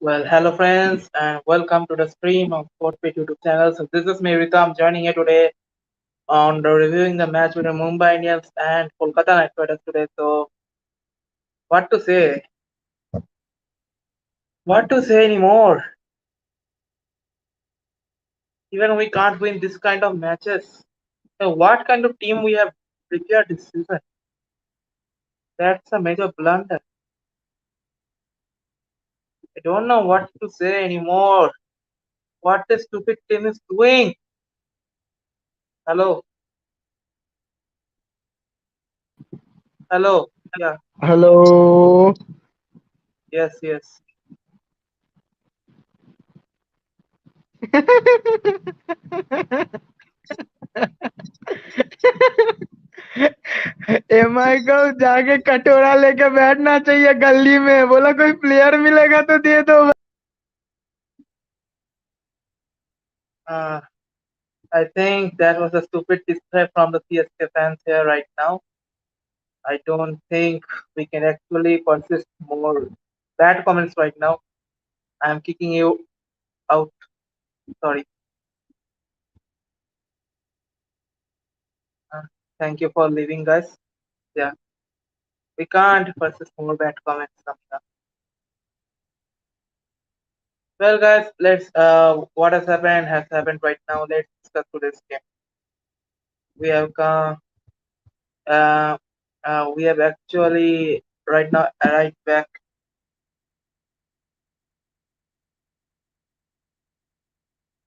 Well, hello friends, and welcome to the stream of Sportpit YouTube channel. So this is me, Rika. I'm joining here today on the reviewing the match between Mumbai Indians and Kolkata Knight Riders today. So what to say? What to say anymore? Even we can't win this kind of matches. So what kind of team we have prepared this season? That's a major blunder. I don't know what to say anymore. What the stupid team is doing? Hello, hello. Yeah, Hello. yes. MI को जाके कटोरा लेके बैठना चाहिए गली में बोला कोई प्लेयर मिलेगा तो दे दो Uh, I think that was a stupid display from the CSK fans here right now. I don't think we can actually persist more bad comments right now. I'm kicking you out. Sorry. Uh, Thank you for leaving, guys. Yeah, we can't persist more bad comments coming up. Well, guys, let's. What has happened right now. Let's discuss today's game. We have come. Uh, we have actually right now arrived back.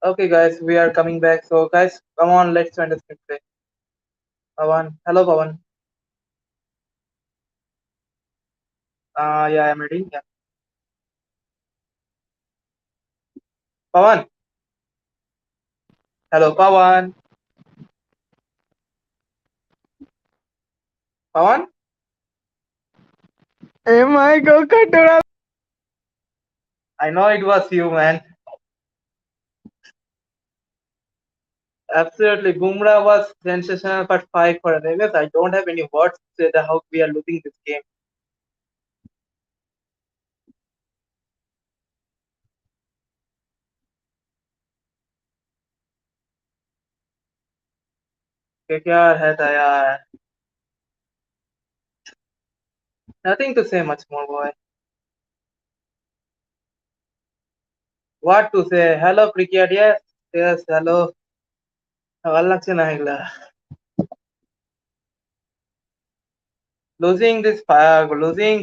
Okay, guys, we are coming back. So, guys, come on, let's join the screen. Pawan. Hello, Pawan. Yeah, I'm ready. Yeah. Pawan. Hello, Pawan. Pawan? MI को कटोरा I know it was you, man. Absolutely. Bumrah was sensational for 5 for an. I don't have any words to say that how we are losing this game. KKR had nothing to say much more, boy. What to say? Hello, cricket. Yes, hello. Allah chanaigla. Losing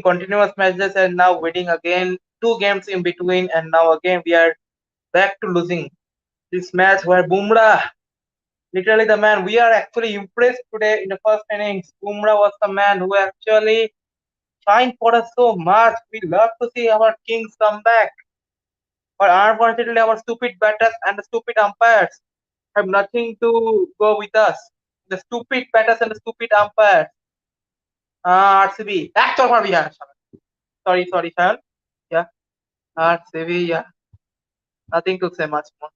continuous matches and now winning again. 2 games in between, and now again we are back to losing this match where Bumrah, literally the man, we are actually impressed today in the first innings. Bumrah was the man who actually shined for us so much. We love to see our kings come back. But unfortunately, our stupid batters and the stupid umpires have nothing to go with us. The stupid batters and the stupid umpires. RCB. Actual yeah. Sorry, Sharon. Yeah. RCB, yeah. Nothing to say much more.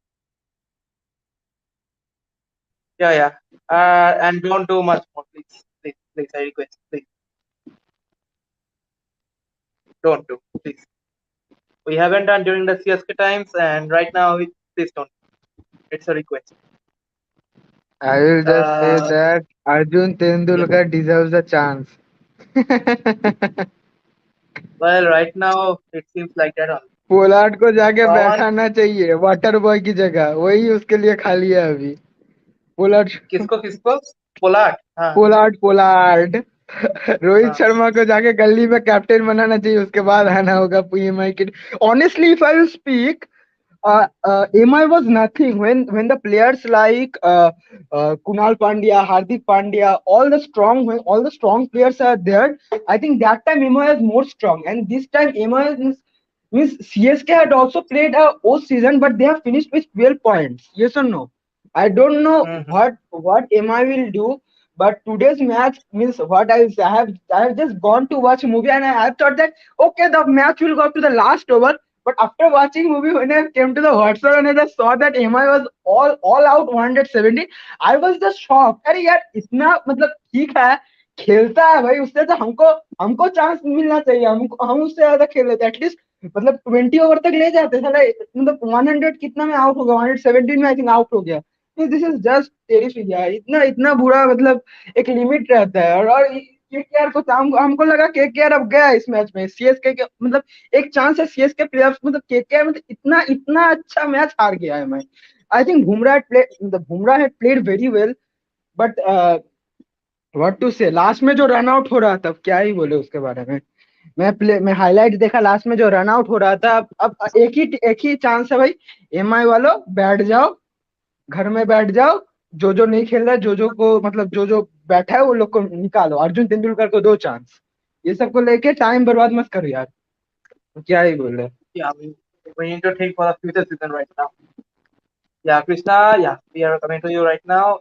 Yeah. And don't do much more, please. Please, I request. Please, don't do. Please. We haven't done during the CSK times, and right now, please don't. It's a request. I will just say Uh, that Arjun yeah. Tendulkar deserves a chance. Well, right now, it seems like that only. Pollard को जाके Pawan, बैठाना चाहिए water boy की जगह वही उसके लिए खाली है अभी पोलार्ड किसको? पोलाट. हाँ. पोलार्ड पोलार्ड रोहित हाँ. शर्मा को जाके गली में कैप्टन बनाना चाहिए उसके बाद आना होगा पीएमआई के honestly if I will speak MI was nothing when the players like Kunal Pandya, Hardik Pandya, all the strong players are there. I think that time MI is more strong, and this time MI means CSK had also played a O season, but they have finished with 12 points. Yes or no? I don't know Mm-hmm. what MI will do, but today's match means what I have just gone to watch a movie and I thought that okay the match will go up to the last over. But after watching movie, when I came to the WhatsApp and I just saw that MI was all out 170, I was just shocked. अरे यार इतना मतलब ठीक है खेलता है भाई उससे तो हमको हमको चांस मिलना चाहिए हम उससे ज्यादा खेल लेते एटलीस्ट मतलब 20 ओवर तक ले जाते साला, मतलब 100 कितना में आउट हो गया, 117 में आई थिंक आउट हो गया। दिस इज जस्ट टेरिफिक यार, इतना इतना बुरा, मतलब एक लिमिट रहता है। और केकेआर को हमको लगा केकेआर अब गया इस मैच में, सीएसके के मतलब एक चांस है सीएसके प्लेयर्स, मतलब केकेआर मतलब इतना इतना अच्छा मैच हार गया है। मैं आई थिंक बुमराह प्ले मतलब Bumrah had played very well, but what to say, last में जो रन आउट हो रहा था, अब क्या ही बोले उसके बारे में। मैं हाईलाइट देखा, लास्ट में जो रन आउट हो रहा था। अब एक ही चांस है भाई, एमआई वालों बैठ जाओ, घर में बैठ जाओ। जो नहीं खेल रहा है, जो को मतलब जो बैठा है वो लोग को निकालो, अर्जुन तेंदुलकर को दो चांस। ये सब को लेके टाइम बर्बाद मत करो यार, क्या ही बोले। Yeah, we need to think for the future season right now. Yeah, Krishna, yeah, we are coming to you right now.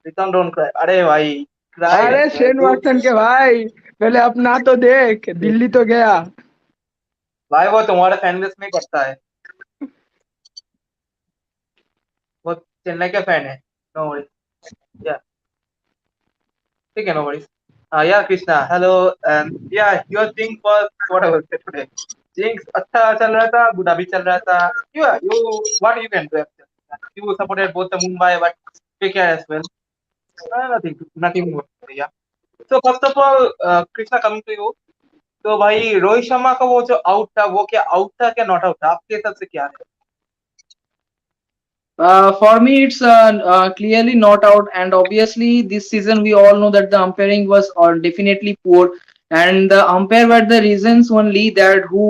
Pritam, don't cry. अरे भाई, cry अरे नहीं, शेन तू वाटसन के भाई, पहले अपना तो देख, दिल्ली तो गया। भाई वो तुम्हारे फैन बेस में करता है, वो चेन्नई का फैन है। नो वरीज, या ठीक है, no worries. Yeah Krishna, hello and yeah your thing was what I was say today. Things अच्छा चल रहा था, बुरा भी चल रहा था। You what you can do, you supported both the Mumbai but KKR as well. Nothing more, yeah. So first of all Krishna, coming to you. तो भाई रोहित शर्मा का वो जो आउट था, वो क्या आउट था क्या नॉट आउट था, आपके हिसाब से क्या है? For me, it's clearly not out, and obviously, this season we all know that the umpiring was definitely poor, and the umpire were the reasons only that who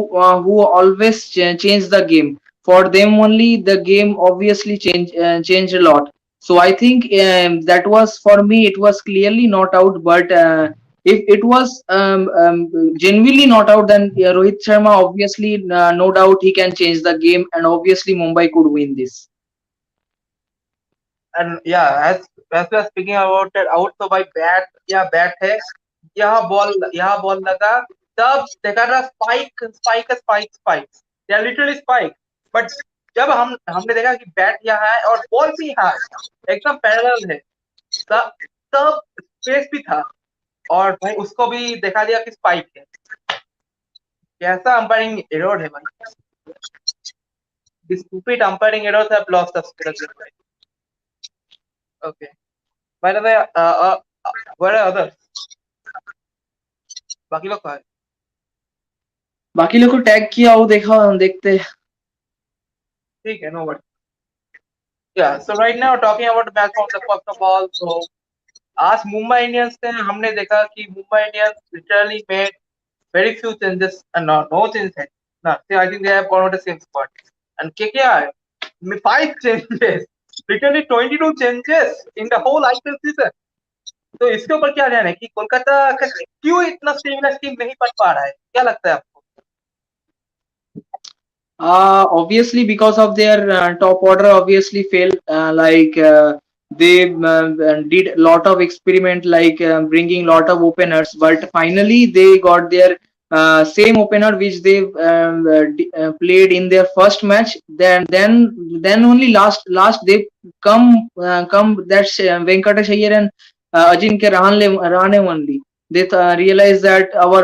always change the game. For them only, the game obviously changed a lot. So I think that was for me. It was clearly not out, but if it was genuinely not out, then Rohit Sharma obviously no doubt he can change the game, and obviously Mumbai could win this. And yeah as we are speaking about that out, तो भाई bat, या bat है, यहाँ ball लगा, तब देखा था spike spike spike spike, या लिटरली स्पाइक। बट जब हमने देखा कि बैट यहाँ है और बॉल भी यहाँ है, एकदम पैरेलल है, तब तब स्पेस भी था, और भाई उसको भी देखा दिया कि स्पाइक है। कैसा अंपायरिंग एरर है भाई, this stupid umpiring errors have lost us the game. Okay, by the way, where are others, बाकी लोग कहाँ हैं? बाकी लोग को टैग किया हो, देखा देखते। ठीक है, no worry. Yeah, so right now talking about the match from the first of all, so आज मुंबई इंडियंस ने हमने देखा कि Mumbai Indians literally made very few changes, and no changes. No, see, I think they have gone with the same squad. And KKR, 5 changes, literally 22 changes in the whole IPL season. तो इसके ऊपर क्या ध्यान है कि कोलकाता का क्यों इतना स्टेबलाइज टीम नहीं बन पा रहा है, क्या लगता है आपको? Obviously, because of their top order, obviously failed. They did a lot of experiment, like bringing lot of openers, but finally they got their same opener which they played in their first match. Then only last they come that's Venkatesh Iyer and Ajinkya Rahane only. They realize that our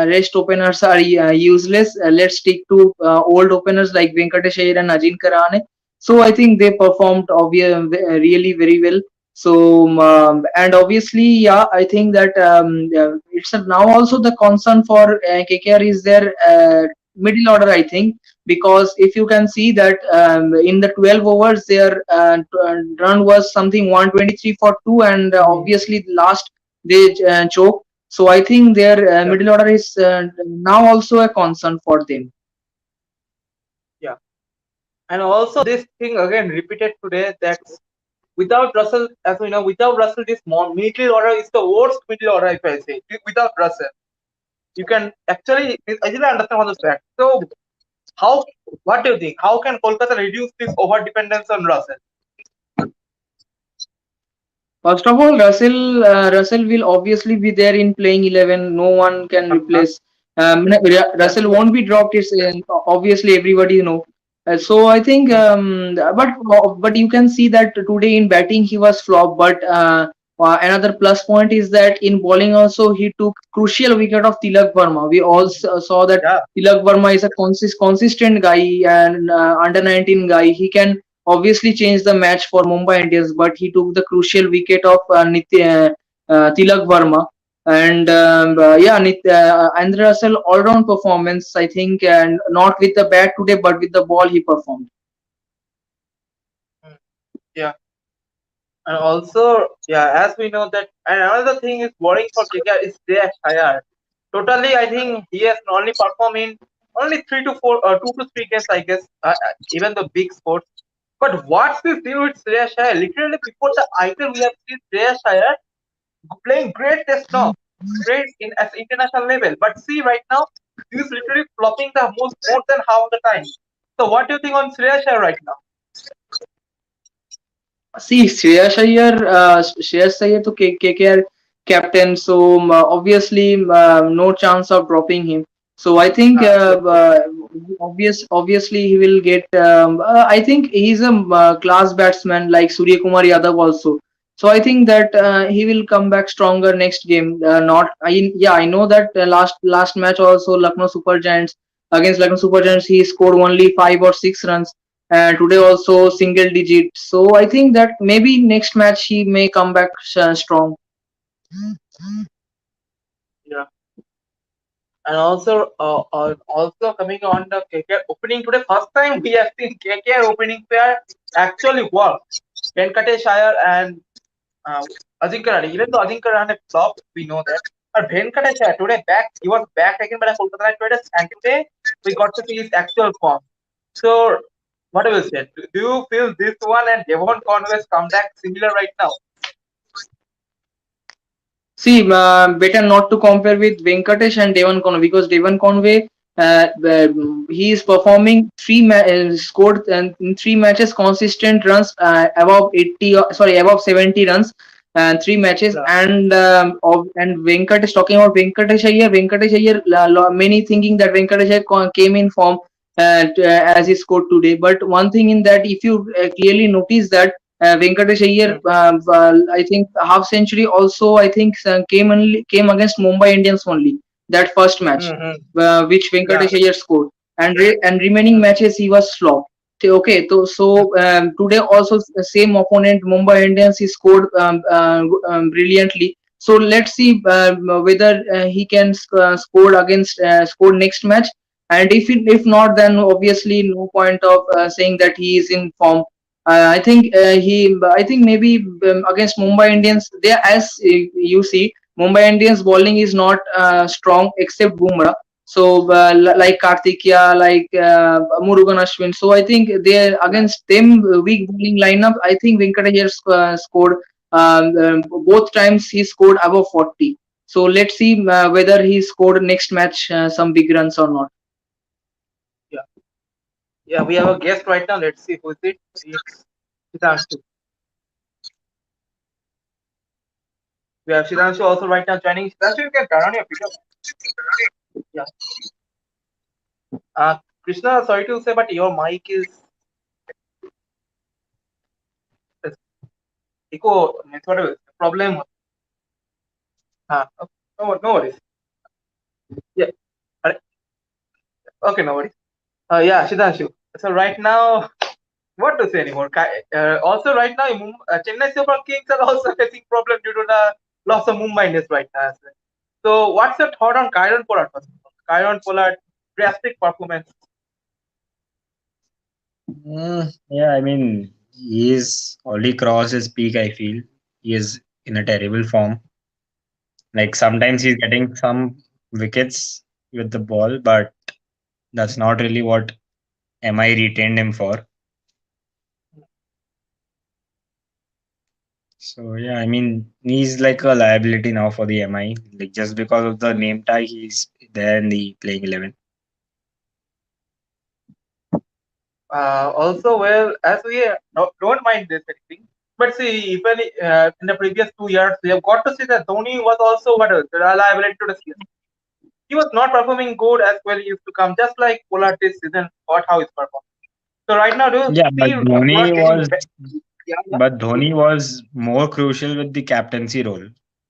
rest openers are useless. Let's stick to old openers like Venkatesh Iyer and Ajinkya Rahane. So I think they performed really very well. So and obviously, yeah, I think that it's now also the concern for KKR is their middle order. I think because if you can see that in the 12 overs, their run was something 123 for two, and obviously last they choke. So I think their Yeah, middle order is now also a concern for them. yeah. And also this thing again repeated today that without Russell, as we know, without Russell, this middle order is the worst middle order, if I say. Without Russell, you can actually easily understand how this fact. So how, what do you think? How can Kolkata reduce this over dependence on Russell? First of all, Russell will obviously be there in playing 11. No one can replace. Yeah, Russell won't be dropped. It's obviously everybody know. So I think, yeah, but you can see that today in batting he was flop. But Another plus point is that in bowling also he took crucial wicket of Tilak Verma. We also saw that Yeah, Tilak Verma is a consistent guy and under 19 guy. He can obviously change the match for Mumbai Indians, but he took the crucial wicket of Tilak Verma. And yeah, Andre Russell all-round performance, I think, and not with the bat today, but with the ball he performed. mm, yeah. And also, yeah, as we know that, and another thing is worrying for KKR is their hire. Totally, I think he has only performed in only 2 to 3 games, I guess, even the big sports. But what's this deal with Shreyas Iyer? Literally, before the IPL, we have seen Shreyas Iyer playing great test now, great in at international level. But see, right now, he's literally flopping the most more than half the time. So, what do you think on Shreyas Iyer right now? See, Shreyas Iyer to KKR captain, so obviously no chance of dropping him. So I think That's true. obviously he will get. I think he's a class batsman like Surya Kumar Yadav also. So I think that he will come back stronger next game. Not I Yeah, I know that last match also Lucknow Super Giants against Lucknow Super Giants he scored only 5 or 6 runs, and today also single digit. So I think that maybe next match he may come back strong. Yeah. And also coming on the KKR opening today, first time we have seen KKR opening pair actually work. Venkatesh Iyer and uh, Ajinkya Rahane. Even though Ajinkya Rahane flopped, we know that. But Venkatesh Iyer today he was back again by the Kolkata Knight Riders, and today we got to see his actual form. So, what do you say? Do you feel this one and Devon Conway's comeback similar right now? See, better not to compare with Venkatesh and Devon Conway, because Devon Conway, he is performing scored in 3 matches consistent runs above 80, sorry, above 70 runs and 3 matches. Yeah. And Venkatesh, talking about Venkatesh Iyer, many thinking that Venkatesh Iyer came in form as he scored today. But one thing in that, if you clearly notice that Venkatesh Iyer, Mm, I think half century also, I think came against Mumbai Indians only, that first match, mm-hmm. which Yeah. Venkatesh Iyer scored, and remaining Mm, matches he was flop. Okay, mm, so today also the same opponent Mumbai Indians he scored brilliantly. So let's see whether he can score next match, and if not, then obviously no point of saying that he is in form. I think maybe against Mumbai Indians, they, as you see, Mumbai Indians bowling is not strong except Bumrah. So like Karthikeya, like Murugan Ashwin. So I think they yeah. against them weak bowling lineup. I think Venkatesh scored both times he scored above 40. So let's see whether he scored next match some big runs or not. Yeah. Yeah. We have a guest right now. Let's see who is it. It's Sitanshu. We have Sitanshu also right now joining. Sitanshu, you can turn on your video. Yeah. Krishna, sorry to say, but your mic is echo. It's whatever problem. Okay. No, no worries. Yeah. Alright, okay, no worries. Yeah, Sitanshu. So right now, what to say anymore? Also, right now, Chennai Super Kings are also facing problem due to the loss of Mumbai Indians right now as well. So, what's your thought on Kyron Pollard first of all? Kyron Pollard drastic performance. Yeah, I mean, he's already crossed his peak, I feel. He is in a terrible form. Like sometimes he's getting some wickets with the ball, but that's not really what MI retained him for. So yeah, I mean, he's like a liability now for the MI. Like just because of the name tag, he's there in the playing 11. Also, well, as we don't mind this anything, but see, even in the previous 2 years, we have got to see that Dhoni was also what else, reliability to the season. He was not performing good as well he used to come, just like Pollard this season. What how he's performing. So right now, do you Yeah, but see Pollard Dhoni getting was back? Yeah, yeah. but Dhoni was more crucial with the captaincy role.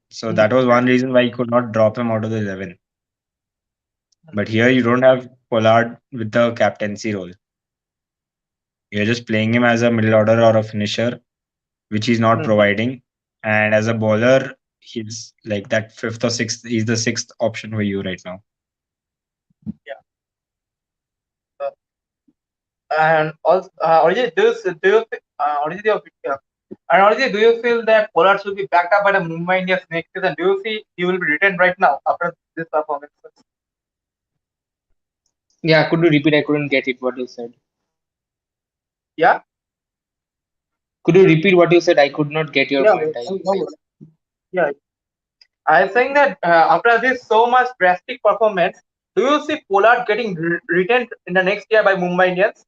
So Mhm. that was one reason why you could not drop him out of the 11. But here you don't have Pollard with the captaincy role. You're just playing him as a middle order or a finisher, which he's not Mhm. providing. And as a bowler, he's like that fifth or sixth. He's the sixth option for you right now. Yeah. Uh, and also, Arijit, do you feel that Pollard should be backed up by the Mumbai Indians next season? Do you see he will be retained right now after this performance? Yeah, could you repeat? I couldn't get it. What you said. Yeah. Could you repeat what you said? I could not get your Yeah. point. I missed. Yeah. I'm saying that after this so much drastic performance, do you see Pollard getting retained in the next year by Mumbai Indians?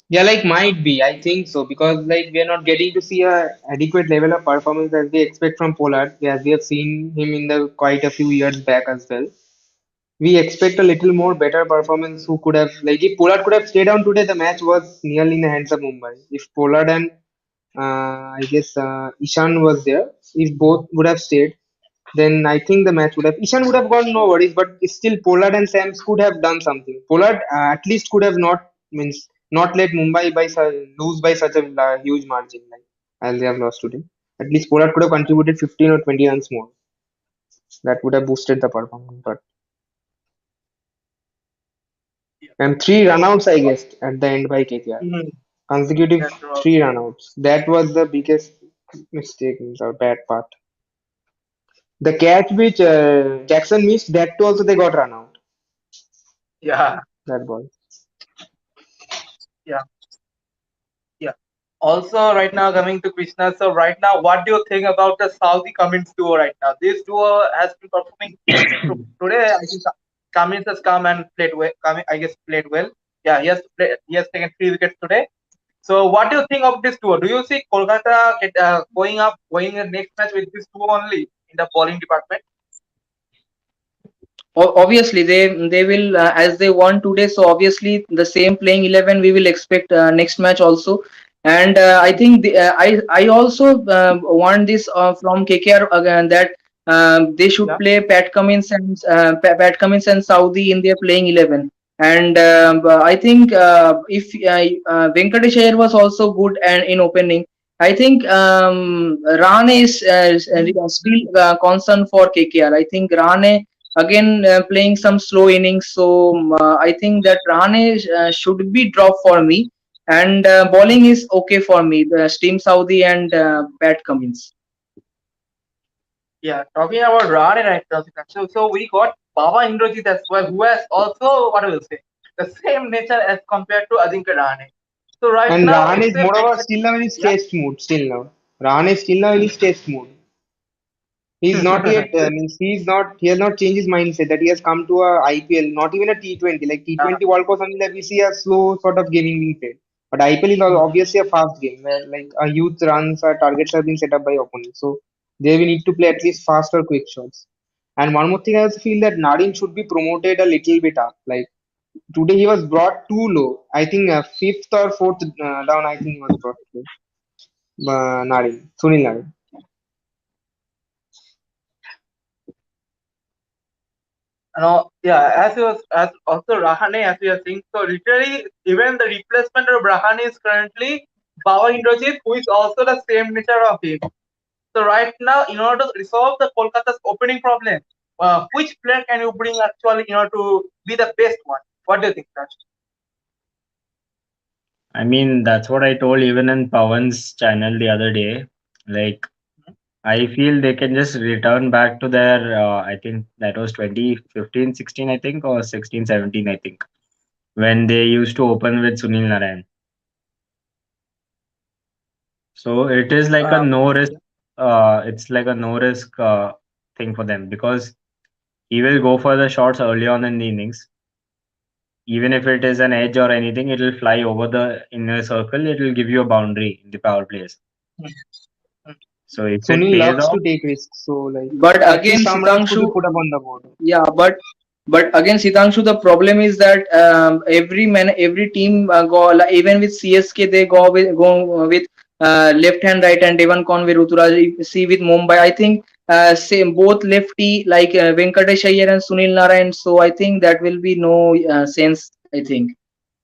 Yeah, like might be. I think so because like we are not getting to see a adequate level of performance as we expect from Pollard, as we have seen him in the quite a few years back as well. We expect a little more better performance. Who could have like if Pollard could have stayed on today, the match was nearly in the hands of Mumbai. If Pollard and I guess Ishan was there, if both would have stayed, then I think the match would have Ishan would have gone no worries, but still Pollard and Sams could have done something. Pollard at least could have not means not let Mumbai lose by such a huge margin like as they have lost today. At least Pollard could have contributed 15 or 20 runs more. That would have boosted the performance. But and three runouts I guess at the end by KKR. Mhm. Consecutive That's true three also. runouts. That was the biggest mistake or bad part. The catch which Jackson missed, that too also they got run out. Yeah, That ball. yeah, yeah. Also, right now coming to Krishna. So right now, what do you think about the Saudi Cummins duo right now? This duo has been performing today. I think Cummins has come and played well. I guess played well. Yeah, he has taken 3 wickets today. So what do you think of this duo? Do you see Kolkata going the next match with this duo only in the bowling department? Obviously they will as they won today, so obviously the same playing 11 we will expect next match also. And I think I also want this from KKR again, that they should Yeah. play Pat Cummins and Saudi in their playing 11. And I think if Venkatesh Iyer was also good and in opening, I think Rahane is still concern for KKR. I think Rahane again playing some slow innings. So I think that Rahane should be dropped for me, and bowling is okay for me. The Steam Saudi and Pat Cummins. Yeah, talking about Rane right now, so we got Baba Indrajit as well, who has also what I will say the same nature as compared to Ajinkya Rahane. So right And now Rahane it's is a more of bit a still now in his yeah. test mood. Still now. Rahane is still now in his test mood. He's not yet, means he's not, he has not changed his mindset that he has come to a IPL, not even a T20. Like uh, T20 World Cup, something like we see a slow sort of gaming being played. But IPL is obviously a fast game where like a huge runs or targets have been set up by opponents. So there we need to play at least fast or quick shots. And one more thing, I also feel that Narin should be promoted a little bit up. Like today he was brought too low. I think fifth or fourth down, I think he was brought to Narin, Sunil Narin. yeah, as he was as also Rahane as we are saying. So literally even the replacement of Rahane is currently Baba Indrajit, who is also the same nature of him. So right now, in order to resolve the Kolkata's opening problem, which player can you bring actually in order to be the best one? What do you think, Raj? I mean, that's what I told even in Pawan's channel the other day. Like, I feel they can just return back to their, I think that was 2015, 16, I think, or 16, 17, I think, when they used to open with Sunil Narayan. So it is like a no risk, it's like a no risk thing for them because he will go for the shots early on in the innings. Even if it is an edge or anything, it will fly over the inner circle. It will give you a boundary in the power plays. So if it Sunil pays loves off, to take risks, so like But at least again, some runs could be Sitanshu, put up on the board. yeah, but But again, Sitanshu, the problem is that every team go like, even with CSK they go with left hand, right hand. Devon Conway, Ruturaj. If you see with Mumbai, I think same both lefty like Venkatesh Iyer and Sunil Narayan. So I think that will be no sense. I think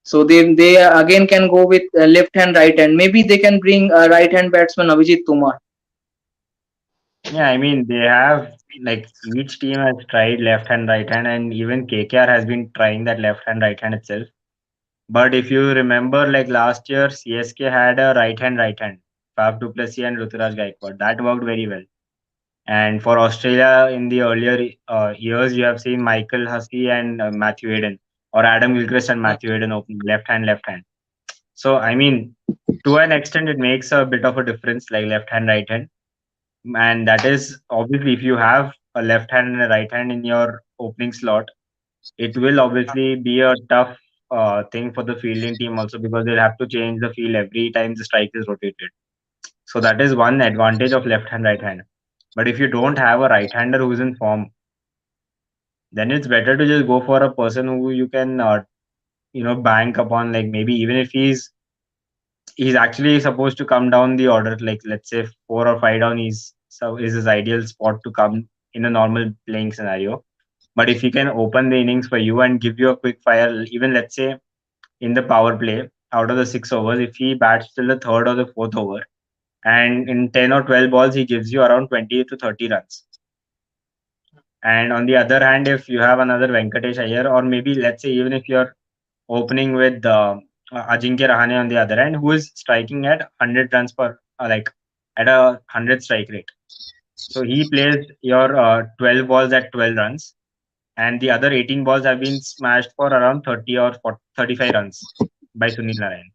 so. They again can go with left hand, right hand. Maybe they can bring right hand batsman Abhijit Tomar. Yeah, I mean they have like each team has tried left hand, right hand, and even KKR has been trying that left hand, right hand itself. But if you remember, like last year, CSK had a right hand, Faf du Plessis and Ruturaj Gaikwad. That worked very well. And for Australia, in the earlier years, you have seen Michael Hussey and Matthew Hayden, or Adam Gilchrist and Matthew Hayden opening left hand, left hand. So, I mean, to an extent, it makes a bit of a difference, like left hand, right hand. And that is obviously if you have a left hand and a right hand in your opening slot, it will obviously be a tough thing for the fielding team also because they'll have to change the field every time the strike is rotated. So that is one advantage of left hand, right hand. But if you don't have a right hander who's in form, then it's better to just go for a person who you can, bank upon. Like maybe even if he's actually supposed to come down the order, like let's say 4 or 5 down, is his ideal spot to come in a normal playing scenario. But if he can open the innings for you and give you a quick fire, even let's say in the power play, out of the 6 overs, if he bats till the third or the fourth over, and in 10 or 12 balls, he gives you around 20 to 30 runs. And on the other hand, if you have another Venkatesh Iyer, or maybe let's say even if you're opening with Ajinkya Rahane on the other end, who is striking at 100 runs per, like at a 100 strike rate. So he plays your 12 balls at 12 runs, and the other 18 balls have been smashed for around 30 or 40, 35 runs by Sunil Narayan.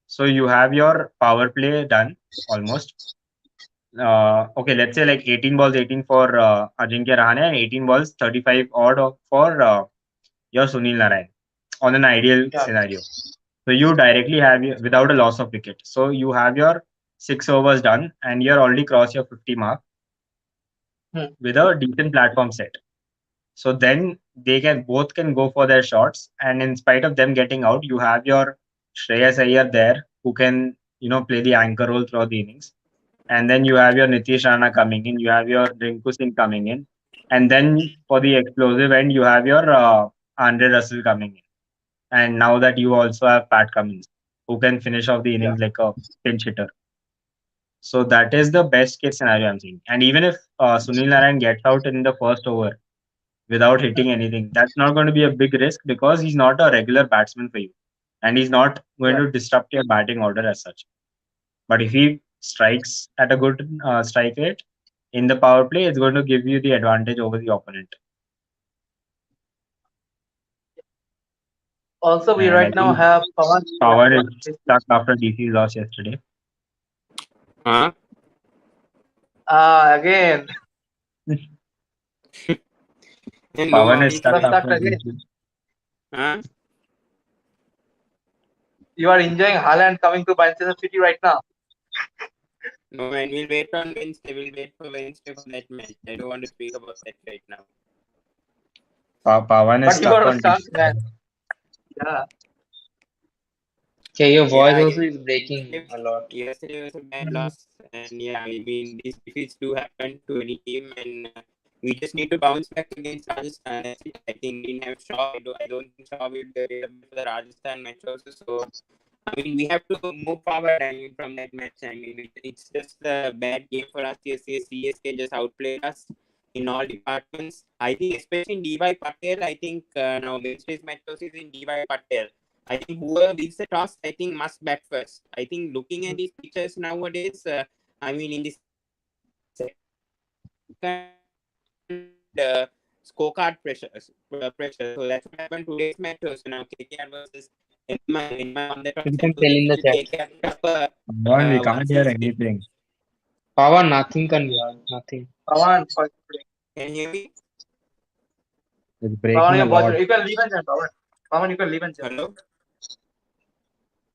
So you have your power play done almost. Okay, let's say like 18 balls, 18 for Ajinkya Rahane, and 18 balls, 35 odd for your Sunil Narayan on an ideal Yeah. scenario. So you directly have without a loss of wicket. So you have your 6 overs done, and you're already crossed your 50 mark Hmm. with a decent platform set. So then they can both can go for their shots, and in spite of them getting out, you have your Shreyas Iyer there who can play the anchor role throughout the innings, and then you have your Nitish Rana coming in, you have your Rinku Singh coming in, and then for the explosive end, you have your Andre Russell coming in, and now that you also have Pat Cummins who can finish off the Yeah. innings like a pinch hitter. So that is the best case scenario I'm seeing. And even if Sunil Narayan gets out in the first over without hitting anything, that's not going to be a big risk because he's not a regular batsman for you. And he's not going Right. to disrupt your batting order as such. But if he strikes at a good strike rate in the power play, it's going to give you the advantage over the opponent. Also, we And I right now think have Pawan. Pawan What is is stuck after DC's loss yesterday. Huh? again? No, Pawan I is mean, You stuck are stuck after again. DC. huh? You are enjoying Haaland coming to Manchester City right now. No, man, we'll wait on Wednesday. We'll wait for Wednesday for that match. I don't want to speak about that right now. Pawan is But you stuck are on stuck, DC. man. Yeah. Okay, your voice Yeah, also is breaking yesterday, a lot. yesterday was a bad loss, and yeah, I mean, these defeats do happen to any team, and we just need to bounce back against Rajasthan. That's it. I think we didn't have Shaw. I don't think Shaw will be available for the Rajasthan match also. So I mean, we have to move forward. I mean, from that match, I mean, it's just a bad game for us. CSK just outplayed us in all departments. I think, especially in DY Patel. I think now Wednesday's match also is in DY Patel. I think whoever wins the toss, I think must bat first. I think looking at these pitchers nowadays, I mean, in the second scorecard pressure. So that's what happened today's match also. Now KKR versus in my on the You toss, can it was tell in the still chat. KKR put up a Pawan, we can't hear 160. anything. Power, nothing can be heard. Nothing. Pawan, Can you hear me? It's Pawan, breaking a your voice. lot. You can leave and join, Pawan. Pawan, you can leave and join. Hello?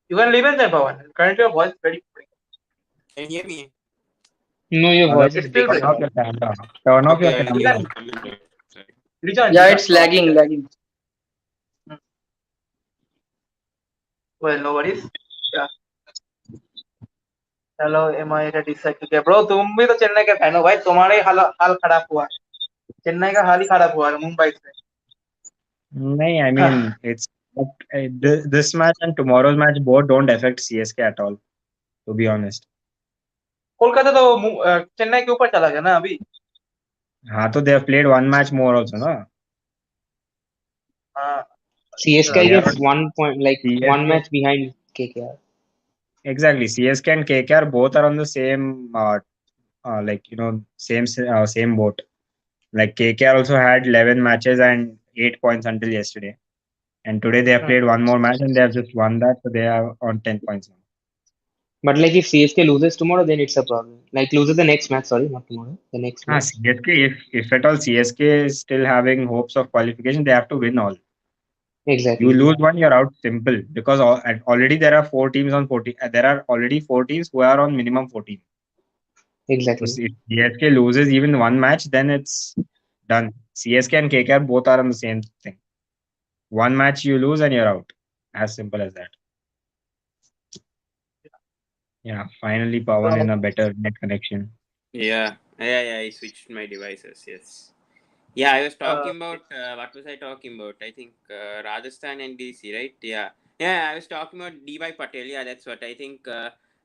You can leave and join, Pawan. Currently, your voice is very breaking. Can you hear me? No, your voice Otherwise, is It's still breaking turn a breaking. off lot. your camera. Turn off your Okay, You I'll camera. can come and do it. Sorry. Rejoin, Yeah, rejoin. it's Oh, okay, lagging, then. lagging. Hmm. Well, no worries. Yeah. चलो MI का decide किया bro तुम भी तो चेन्नई के fan हो भाई तुम्हारे ही हाल हाल खराब हुआ है चेन्नई का हाल ही खराब हुआ है मुंबई से No, I हाँ, mean it's but, this match and tomorrow's match both don't affect CSK at all. To be honest. Kolkata तो चेन्नई के ऊपर चला गया ना अभी हाँ तो they have played one match more also, no? हाँ CSK, अच्छा I They are guess, on 1 point, like one CSK. match behind KKR. Exactly. CSK and KKR both are on the same like same boat. Like KKR also had 11 matches and 8 points until yesterday. And today they have hmm, played one more match and they have just won that, so they are on 10 points now. But like if CSK loses tomorrow, then it's a problem. Like loses the next match, sorry, not tomorrow, the next Ah, match. CSK, if at all CSK is still having hopes of qualification, they have to win all. You Exactly. lose one, you're out simple because already there are 4 teams on 14. There are already 4 teams who are on minimum 14. So Exactly. if CSK loses even one match, then it's done. CSK and KKR both are on the same thing. One match you lose and you're out. As simple as that. Yeah, finally Pawan in तो a better net connection. Yeah, I switched my devices. Yes. Yeah, I was a, talking about what was I talking about? I think Rajasthan and DC, right? Yeah. I was talking about DY Patel. Yeah, that's what I think.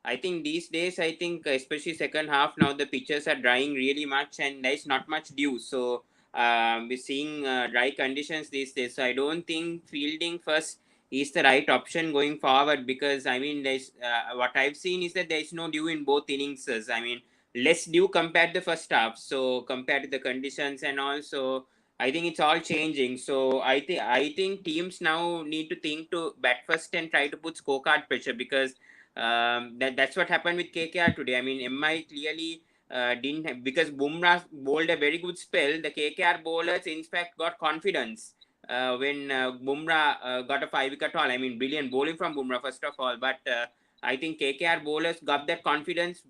I think these days, I think especially second half now the pitches are drying really much and there's not much dew. So we're seeing dry conditions these days. So I don't think fielding first is the right option going forward because I mean there's what I've seen is that there's no dew in both innings. I mean less dew compared to the first half. So compared to the conditions and also I think it's all changing. So I think teams now need to think to bat first and try to put scorecard pressure because that's what happened with KKR today. I mean MI clearly didn't have, because Bumrah bowled a very good spell. The KKR bowlers in fact got confidence when Bumrah got a 5 wicket haul. I mean brilliant bowling from Bumrah first of all, but I think KKR bowlers got that confidence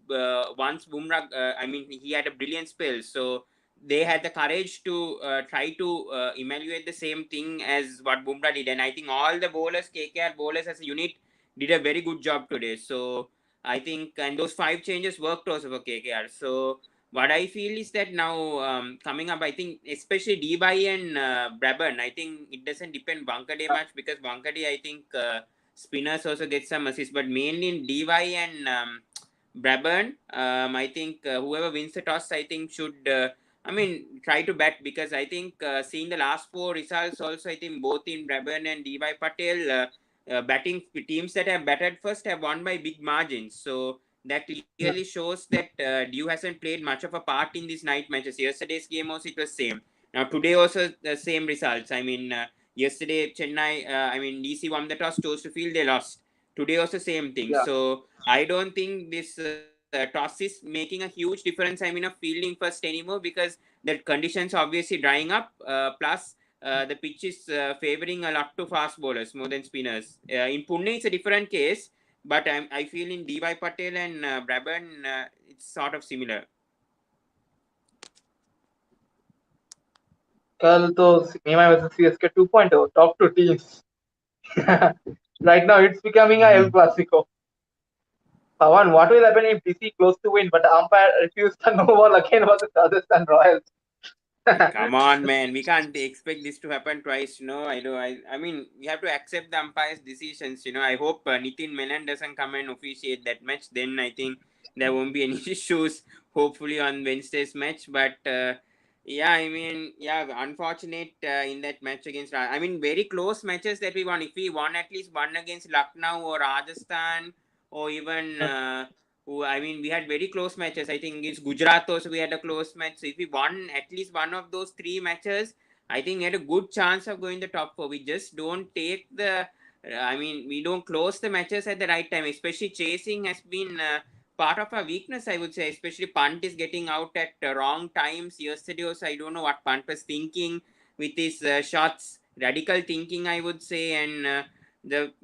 once Bumrah. I mean, he had a brilliant spell, so they had the courage to try to evaluate the same thing as what Bumrah did, and I think all the bowlers, KKR bowlers as a unit, did a very good job today. So I think, and those 5 changes worked also for KKR. So what I feel is that now coming up, I think especially Deby and Brabham, I think it doesn't depend Wankhede much because Wankhede, I think. Spinners also get some assists, but mainly in DY and Brabham, I think whoever wins the toss, I think should, I mean, try to bat because I think seeing the last 4 results also, I think both in Brabham and DY Patel, batting teams that have batted first have won by big margins. So that clearly shows that Dew hasn't played much of a part in these night matches. Yesterday's game also it was same. Now today also the same results. I mean. Yesterday, Chennai, I mean, DC won the toss, chose to field, they lost. Today also same thing. yeah So I don't think this toss is making a huge difference. I mean, of fielding first anymore because the conditions obviously drying up. Plus, the pitch is favoring a lot to fast bowlers more than spinners. In Pune, it's a different case, but I feel in DY Patel and Brabham, it's sort of similar. कल तो MI versus CSK 2.0 top two teams right now it's becoming a El Mhm. Clasico. Pawan, what will happen if DC close to win but the umpire refused the no ball again versus Rajasthan Royals? Come on, man. We can't expect this to happen twice. No, I do. I mean, we have to accept the umpire's decisions. I hope Nitin Menon doesn't come and officiate that match. Then I think there won't be any issues. Hopefully on Wednesday's match. But yeah, I mean, yeah, unfortunate in that match against. I mean, very close matches that we won. If we won at least one against Lucknow or Rajasthan or even. Who I mean, we had very close matches. I think it's Gujarat also we had a close match. So if we won at least one of those 3 matches, I think we had a good chance of going the top 4. We just don't take the. I mean, we don't close the matches at the right time. Especially chasing has been part of our weakness, I would say. Especially punt is getting out at wrong times. Yesterday also, I don't know what punt was thinking with his shots. Radical thinking, I would say, and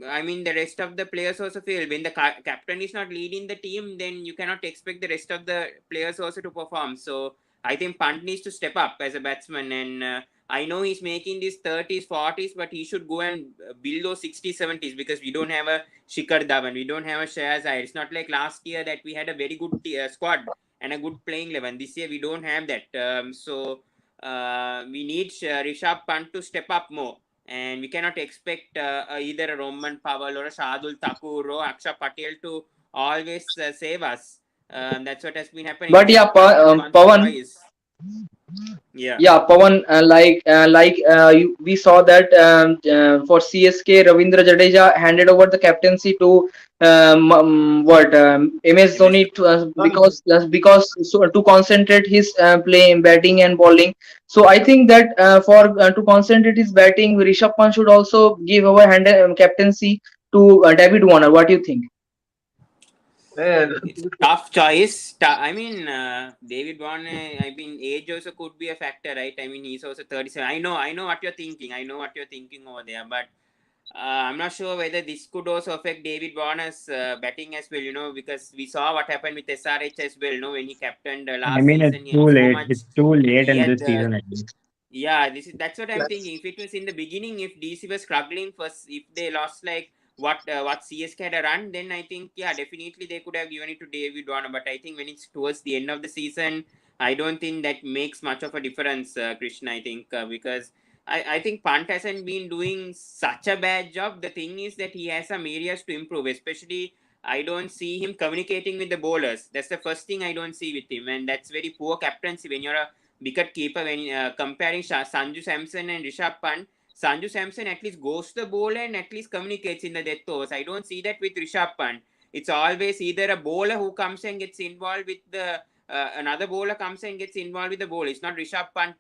I mean the rest of the players also fail when the captain is not leading the team, then you cannot expect the rest of the players also to perform. So I think Punt needs to step up as a batsman, and I know he's making these 30s, 40s, but he should go and build those 60s, 70s, because we don't have a Shikhar Dhawan, we don't have a Shreyas Iyer. It's not like last year that we had a very good squad and a good playing 11. This year we don't have that. We need Rishabh Pant to step up more. And we cannot expect either a Roman Powell or a Shardul Thakur or Aksha Patel to always save us. That's what has been happening. But yeah, Rishabh Pant has once or Pawan, twice. Yeah. yeah, Pawan, we saw that for CSK, Ravindra Jadeja handed over the captaincy to MS MS Dhoni Dhoni. because to concentrate his play batting and bowling. So I think that for to concentrate his batting, Rishabh Pant should also give over captaincy to David Warner. What do you think? Well, It's a tough choice. I mean, David Warner. I mean, age also could be a factor, right? I mean, he's also 37. I know what you're thinking. I know what you're thinking over there, but I'm not sure whether this could also affect David Warner's batting as well. Because we saw what happened with SRH as well. When he captained I last mean, it's season, he too had so late. much. It's too late He in had this season, I think. yeah, that's what I'm let's thinking. If it was in the beginning, if DC was struggling first, if they lost like what CSK had a run, then I think yeah, definitely they could have given it to David Warner. But I think when it's towards the end of the season, I don't think that makes much of a difference, Krishna. I think because I think Pant hasn't been doing such a bad job. The thing is that he has some areas to improve, especially. I don't see him communicating with the bowlers. That's the first thing I don't see with him, and that's very poor captaincy when you're a wicket keeper. When comparing Sanju Samson and Rishabh Pant, Sanju Samson at least goes to the bowler and at least communicates in the death overs. I don't see that with Rishabh Pant. It's always either a bowler who comes and gets involved with the another bowler comes and gets involved with the bowler. It's not Rishabh Pant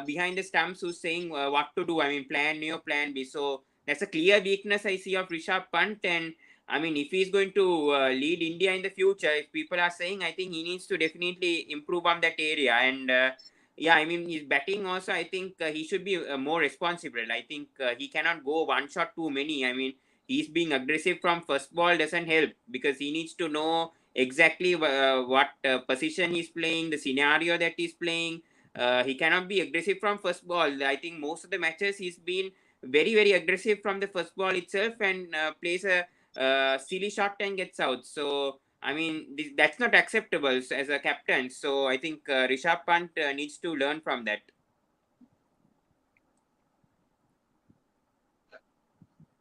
behind the stumps who's saying what to do. I mean, plan A or plan B. So that's a clear weakness I see of Rishabh Pant. And I mean, if he's going to lead India in the future, if people are saying, I think he needs to definitely improve on that area. And yeah, I mean, his batting also, I think he should be more responsible. I think he cannot go one shot too many. I mean, he's being aggressive from first ball doesn't help, because he needs to know exactly what position he's playing, the scenario that he's playing. He cannot be aggressive from first ball. I think most of the matches he's been very, very aggressive from the first ball itself, and plays a silly shot and gets out. So I mean, that's not acceptable as a captain. So I think Rishabh Pant needs to learn from that.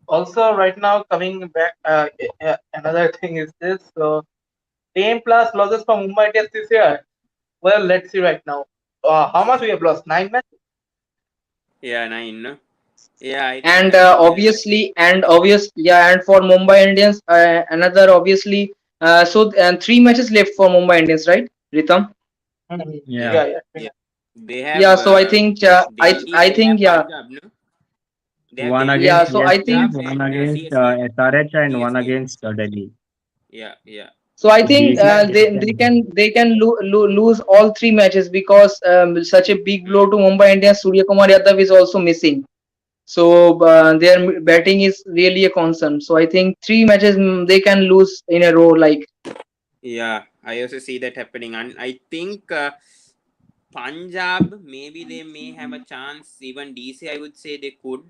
also right now coming back. Another thing is this. So 10 plus losses for Mumbai Indians this year. Well, let's see right now. How much we have lost? 9 matches. Yeah, 9. No? Yeah, I think And I think and for Mumbai Indians, another obviously. And three matches left for Mumbai Indians, right, Ritam? Mhm. yeah, Yeah. Yeah, yeah. yeah. They have Yeah. So I think Delhi. I They have think yeah, Punjab. No, they have One Delhi. They yeah. against have So I CSK, think Punjab one and against CSK. SRH, and one CSK. against Delhi. Yeah, yeah, so I So think these And matches can. they can lose all three matches because such a big blow mm, to Mumbai Indians. Surya Kumar Yadav is also missing. So their batting is really a concern. So I think three matches they can lose in a row. Like yeah. I also see that happening, and I think Punjab, maybe they may have a chance. Even DC, I would say they could.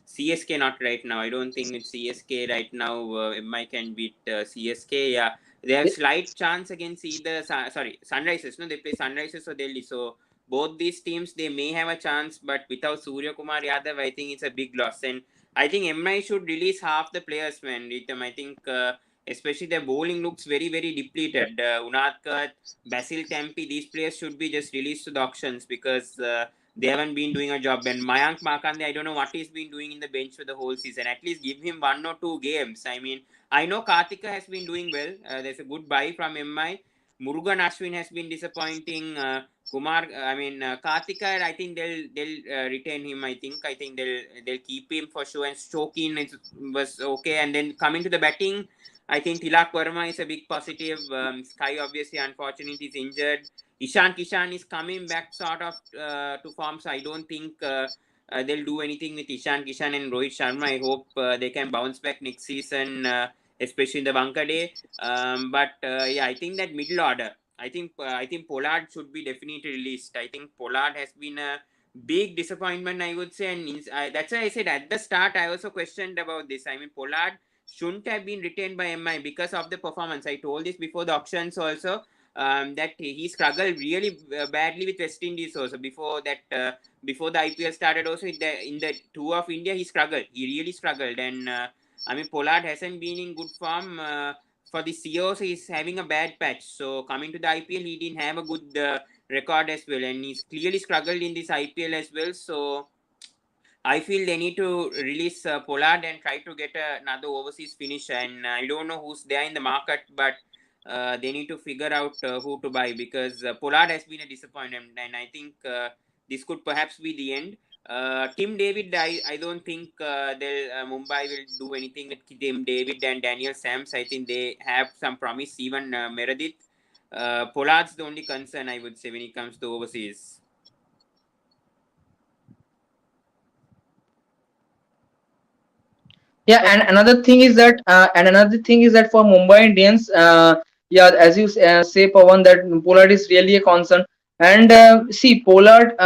CSK not right now. I don't think it's CSK right now. MI can beat CSK. Yeah, they have slight chance against either. Sorry, Sunrisers. No, they play Sunrisers or Delhi. So both these teams they may have a chance, but without Surya Kumar Yadav, I think it's a big loss. And I think MI should release half the players, man. I think. Especially their bowling looks very, very depleted. Unadkat, Basil Tempe, these players should be just released to the auctions, because they haven't been doing a job. And Mayank Markande, I don't know what he's been doing in the bench for the whole season. At least give him 1 or 2 games. I mean, I know Karthika has been doing well. There's a good buy from MI. Murugan Ashwin has been disappointing. Kumar, Karthika, I think they'll retain him. I think they'll keep him for sure. And Stokin was okay. And then coming to the batting, I think Tilak Verma is a big positive. Sky obviously unfortunately is injured. Ishan Kishan is coming back sort of to form, so I don't think they'll do anything with Ishan Kishan and Rohit Sharma. I hope they can bounce back next season, especially in the wankhede. But yeah, I think that middle order. I think Pollard should be definitely released. I think Pollard has been a big disappointment, I would say. And that's why I said at the start, I also questioned about this. I mean, Pollard shouldn't have been retained by MI because of the performance. I told this before the auctions also, that he struggled really badly with West Indies also. Before the IPL started also, in the tour of India, he struggled. He really struggled. And I mean, Pollard hasn't been in good form. For this year also, he's having a bad patch. So coming to the IPL, he didn't have a good record as well, and he's clearly struggled in this IPL as well. So I feel they need to release Pollard and try to get another overseas finish. And I don't know who's there in the market, but they need to figure out who to buy, because Pollard has been a disappointment, and I think this could perhaps be the end. Tim David, I don't think Mumbai will do anything with Tim David and Daniel Sams. I think they have some promise, even Meredith. Pollard's the only concern, I would say, when it comes to overseas. Yeah, and another thing is that for Mumbai Indians, yeah, as you say, Pawan, that Pollard is really a concern. And see, Pollard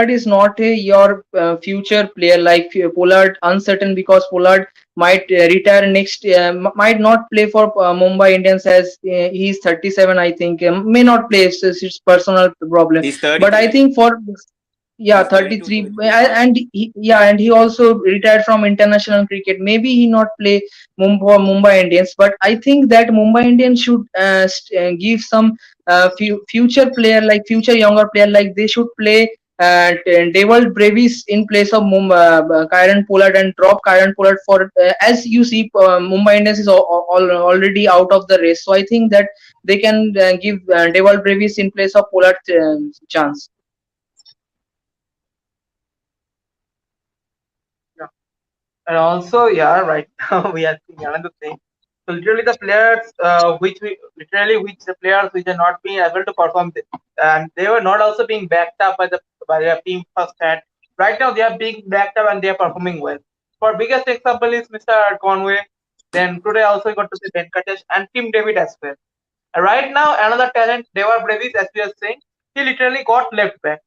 is not your future player. Like Pollard, uncertain because Pollard might retire next, might not play for Mumbai Indians as he's 37. I think may not play. It's his personal problem. He's But I 33. think for yeah, He's 32, 33. 33 now. And he also retired from international cricket. Maybe he not play Mumbai Indians, but I think that Mumbai Indians should give some future player, like future younger player, like they should play Devil Brevis in place of Kieron Pollard, and drop Kieron Pollard for as you see Mumbai Indians is already out of the race. So I think that they can give Devil Brevis in place of Pollard chance. Yeah. And also, yeah, right now we are seeing another thing. So literally the players, which the players which are not being able to perform, and they were not also being backed up by their team first hand. Right now they are being backed up and they are performing well. For biggest example is Mr. Conway. Then today also we got to see Venkatesh and Tim David as well. Right now, another talent, Deval Brevis, as we are saying, he literally got left back.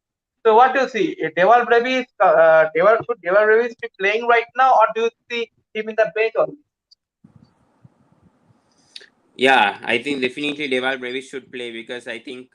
So what do you see? Deval Brevis, should Deval Brevis be playing right now, or do you see him in the bench only? Yeah, I think definitely Deval Brevis should play, because I think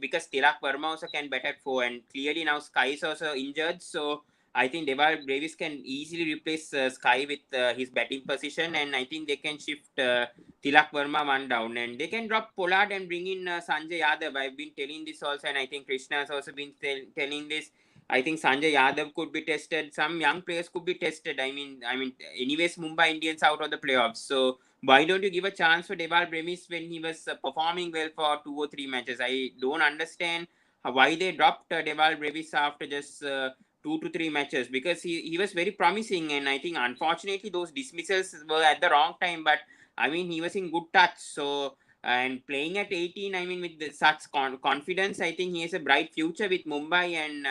because Tilak Verma also can bat at 4, and clearly now Sky is also injured. So I think Deval Brevis can easily replace Sky with his batting position, and I think they can shift Tilak Verma one down, and they can drop Pollard and bring in Sanjay Yadav. I've been telling this also, and I think Krishna has also been telling this. I think Sanjay Yadav could be tested. Some young players could be tested. Anyways, Mumbai Indians out of the playoffs, so why don't you give a chance for Deval Bremis when he was performing well for 2 or 3 matches? I don't understand why they dropped Deval Bremis after just 2 to 3 matches, because he was very promising, and I think unfortunately those dismissals were at the wrong time. But I mean, he was in good touch. So, and playing at 18, I mean, with such confidence, I think he has a bright future with Mumbai, and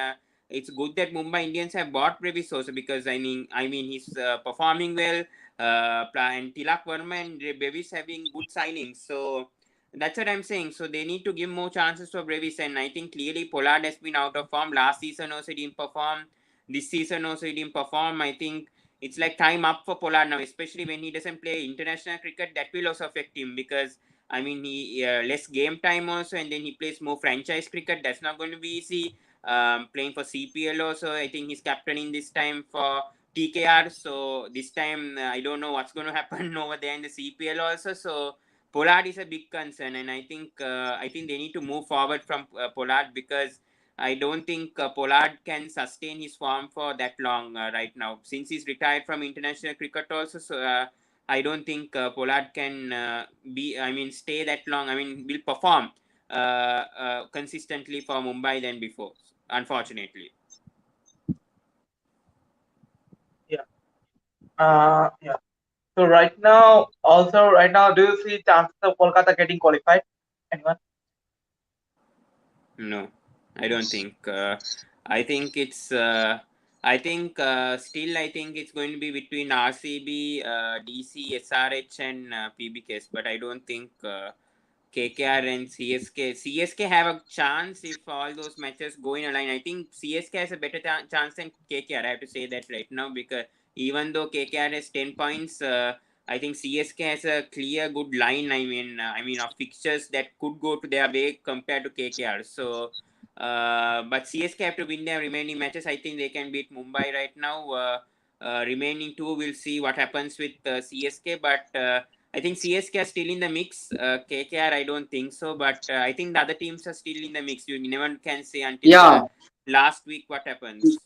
it's good that Mumbai Indians have bought Brevis also, because I mean he's performing well, and Tilak Verma and Brevis having good signings. So that's what I'm saying. So they need to give more chances to Brevis, and I think clearly Pollard has been out of form. Last season also he didn't perform. This season also he didn't perform. I think it's like time up for Pollard now, especially when he doesn't play international cricket. That will also affect him, because I mean he less game time also, and then he plays more franchise cricket. That's not going to be easy. Playing for CPL also, I think he's captaining this time for TKR. So this time, I don't know what's going to happen over there in the CPL also. So Pollard is a big concern, and I think they need to move forward from Pollard, because I don't think Pollard can sustain his form for that long right now, since he's retired from international cricket also. So I don't think Pollard can stay that long. I mean, will perform consistently for Mumbai than before, unfortunately. Yeah. Yeah. So right now, do you see chances of Kolkata getting qualified? Anyone? No, I don't think. I think it's. I think still. I think it's going to be between RCB, DC, SRH, and PBKs. But I don't think KKR and CSK. CSK have a chance if all those matches go in a line. I think CSK has a better chance than KKR. I have to say that right now, because even though KKR has 10 points, I think CSK has a clear good line. I mean, of fixtures that could go to their way compared to KKR. So, but CSK have to win their remaining matches. I think they can beat Mumbai right now. Remaining two, we'll see what happens with CSK, but. I think CSK are still in the mix. KKR, I don't think so, but I think the other teams are still in the mix. You never can say until the Yeah, last week what happens.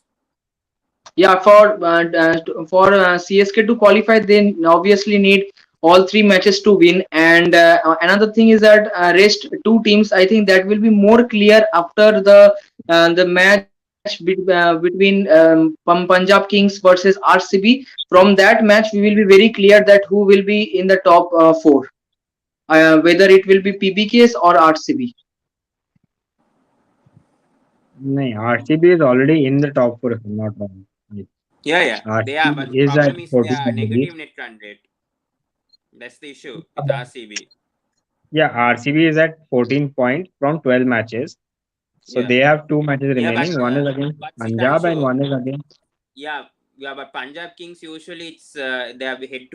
yeah. For CSK to qualify, they obviously need all three matches to win. And another thing is that rest two teams. I think that will be more clear after the match between Punjab Kings versus RCB. From that match, we will be very clear that who will be in the top four, whether it will be PBKs or RCB. No, RCB is already in the top four, if I'm not wrong. Like, Yeah, yeah, they are. But the RCB is at problem is 14, their I believe. negative net run rate. That's the issue with RCB. Yeah, RCB is at 14 points from 12 matches. So Yeah, they have two matches yeah, remaining. One is against but Punjab and Sitanshu, one is against. yeah, yeah, but Punjab Kings usually it's their head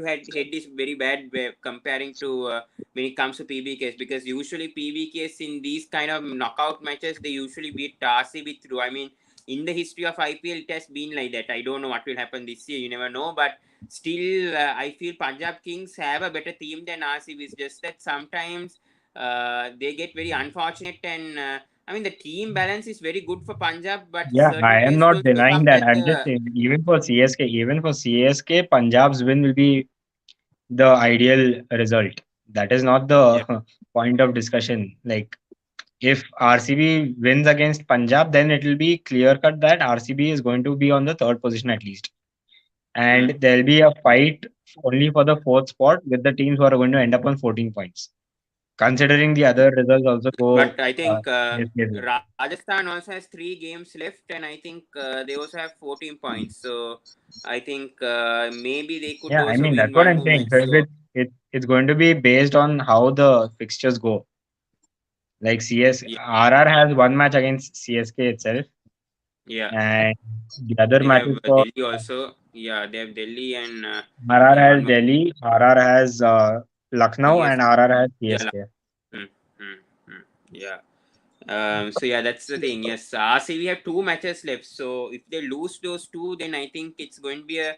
is very bad comparing to when it comes to PBKs, because usually PBKs in these kind of knockout matches they usually beat RCB through. I mean, in the history of IPL it has been like that. I don't know what will happen this year. You never know, but still I feel Punjab Kings have a better team than RCB. It's just that sometimes they get very unfortunate and. I mean, the team balance is very good for Punjab, but Yeah, certain I am players not don't step denying up that. at I'm just the. saying, even for CSK, Punjab's win will be the ideal result. That is not Yeah. the point of discussion. Like, if RCB wins against Punjab, then it will be clear cut that RCB is going to be on the third position at least. And Mm. there'll be a fight only for the fourth spot with the teams who are going to end up on 14 points. Considering the other results also go But I think CSK's way. Rajasthan also has 3 games left, and I think they also have 14 points. So I think maybe they could Yeah, I also mean win that's what one I'm more saying. match. So if So it's going to be based on how the fixtures go. Like yeah, RR has one match against CSK itself, yeah, and the other they have matches for Delhi also. Yeah, they have Delhi and RR yeah, one has more. Delhi, RR has Lucknow, Yes. and RR has Yeah. CSK. Mm, mm, mm, yeah. So yeah, that's the thing. Yes, RCB have 2 matches left. So if they lose those two, then I think it's going to be a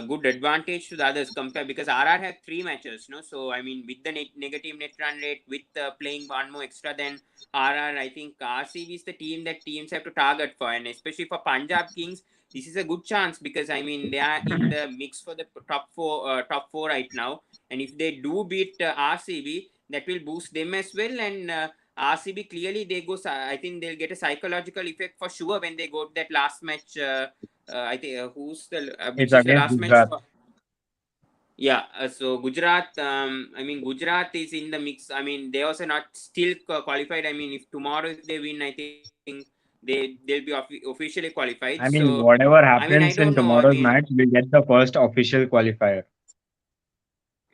good advantage to the others compare, because RR have 3 matches. No, so I mean with the negative net run rate, with playing one more extra than RR, I think RCB is the team that teams have to target for, and especially for Punjab Kings, this is a good chance because I mean they are in the mix for the top four right now, and if they do beat RCB, that will boost them as well, and RCB clearly they go. I think they'll get a psychological effect for sure when they go to that last match. I think who's the It's which is the against last match Gujarat. for? Yeah. So Gujarat. I mean Gujarat is in the mix. I mean they also not still qualified. I mean if tomorrow if they win, I think they'll be officially qualified. I So mean, whatever I mean I happens don't in know. I tomorrow's mean match, we'll get the first official qualifier.